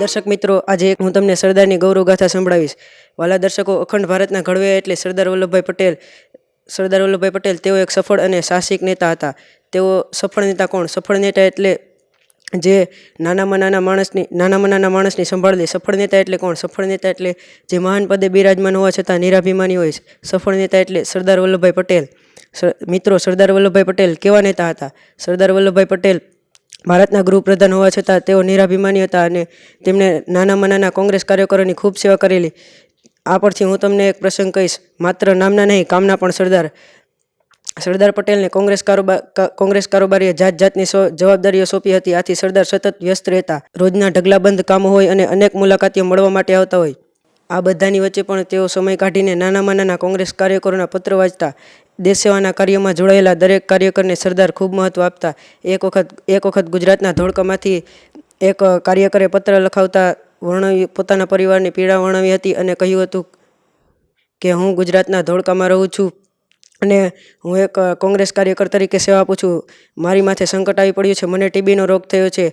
દર્શક મિત્રો, આજે હું તમને સરદારની ગૌરવ ગાથા સંભળાવીશ। વાલા દર્શકો, અખંડ ભારતના ઘડવૈયા એટલે સરદાર વલ્લભભાઈ પટેલ। સરદાર વલ્લભભાઈ પટેલ તેઓ એક સફળ અને સાહસિક નેતા હતા। તેઓ સફળ નેતા કોણ? સફળ નેતા એટલે જે નાનામાં નાના માણસની સંભાળ લે। સફળ નેતા એટલે કોણ? સફળ નેતા એટલે જે મહાન પદે બિરાજમાન હોવા છતાં નિરાભિમાની હોય। સફળ નેતા એટલે સરદાર વલ્લભભાઈ પટેલ। મિત્રો, સરદાર વલ્લભભાઈ પટેલ કેવા નેતા હતા? સરદાર વલ્લભભાઈ પટેલ ભારતના ગૃહપ્રધાન હોવા છતાં તેઓ નિરાભિમાની હતા અને તેમણે નાનામાં નાના કોંગ્રેસ કાર્યકરોની ખૂબ સેવા કરેલી। આ પરથી હું તમને એક પ્રસંગ કહીશ। માત્ર નામના નહીં, કામના પણ સરદાર પટેલને કોંગ્રેસ કારોબારીએ જાતની જવાબદારીઓ સોંપી હતી। આથી સરદાર સતત વ્યસ્ત રહેતા। રોજના ઢગલાબંધ કામો હોય અને અનેક મુલાકાતીઓ મળવા માટે આવતા હોય। આ બધાની વચ્ચે પણ તેઓ સમય કાઢીને નાનામાં નાના કોંગ્રેસ કાર્યકરોના પત્ર વાંચતા। દેશ સેવાના કાર્યમાં જોડાયેલા દરેક કાર્યકરને સરદાર ખૂબ મહત્વ આપતા। એક વખત ગુજરાતના ધોળકામાંથી એક કાર્યકરે પત્ર લખાવતા પોતાના પરિવારની પીડા વર્ણવી હતી અને કહ્યું હતું કે હું ગુજરાતના ધોળકામાં રહું છું અને હું એક કોંગ્રેસ કાર્યકર તરીકે સેવા આપું છું। મારી માથે સંકટ આવી પડ્યું છે। મને ટીબીનો રોગ થયો છે।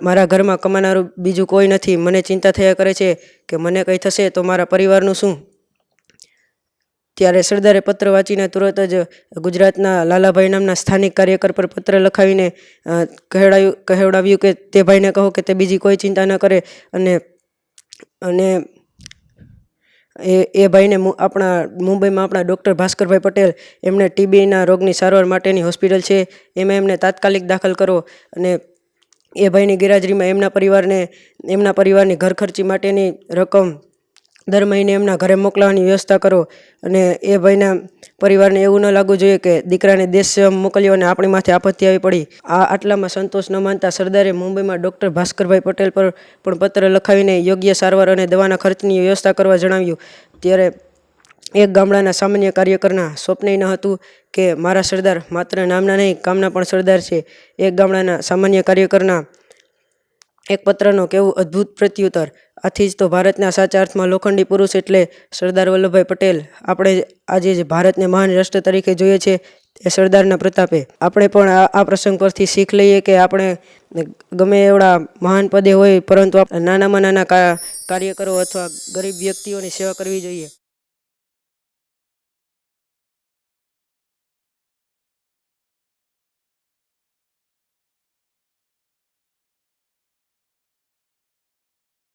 મારા ઘરમાં કમાનારું બીજું કોઈ નથી। મને ચિંતા થયા કરે છે કે મને કંઈ થશે તો મારા પરિવારનું શું? ત્યારે સરદારે પત્ર વાંચીને તુરત જ ગુજરાતના લાલાભાઈ નામના સ્થાનિક કાર્યકર પર પત્ર લખાવીને કહેવડાવ્યું કે તે ભાઈને કહો કે તે બીજી કોઈ ચિંતા ન કરે અને એ ભાઈને મુંબઈમાં આપણા ડૉક્ટર ભાસ્કરભાઈ પટેલ એમણે ટીબીના રોગની સારવાર માટેની હોસ્પિટલ છે, એમાં એમને તાત્કાલિક દાખલ કરો અને એ ભાઈની ગેરહાજરીમાં એમના પરિવારની ઘર ખર્ચી માટેની રકમ દર મહિને એમના ઘરે મોકલવાની વ્યવસ્થા કરો અને એ ભાઈના પરિવારને એવું ન લાગવું જોઈએ કે દીકરાને દેશ સેવા મોકલ્યો અને આપણી માથે આપત્તિ આવી પડી। આટલામાં સંતોષ ન માનતા સરદારે મુંબઈમાં ડૉક્ટર ભાસ્કરભાઈ પટેલ પર પણ પત્ર લખાવીને યોગ્ય સારવાર અને દવાના ખર્ચની વ્યવસ્થા કરવા જણાવ્યું। ત્યારે એક ગામડાના સામાન્ય કાર્યકરના સ્વપ્નય ન હતું કે મારા સરદાર માત્ર નામના નહીં, કામના પણ સરદાર છે। એક ગામડાના સામાન્ય કાર્યકરના એક પત્રનો કેવું અદ્ભુત પ્રત્યુત્તર। આથી જ તો ભારતના સાચા અર્થમાં લોખંડી પુરુષ એટલે સરદાર વલ્લભભાઈ પટેલ। આપણે આજે જે ભારતને મહાન રાષ્ટ્ર તરીકે જોઈએ છે એ સરદારના પ્રતાપે। આપણે પણ આ પ્રસંગ પરથી શીખ લઈએ કે આપણે ગમે એવડા મહાન પદે હોય પરંતુ નાનામાં નાના કાર્યકરો અથવા ગરીબ વ્યક્તિઓની સેવા કરવી જોઈએ।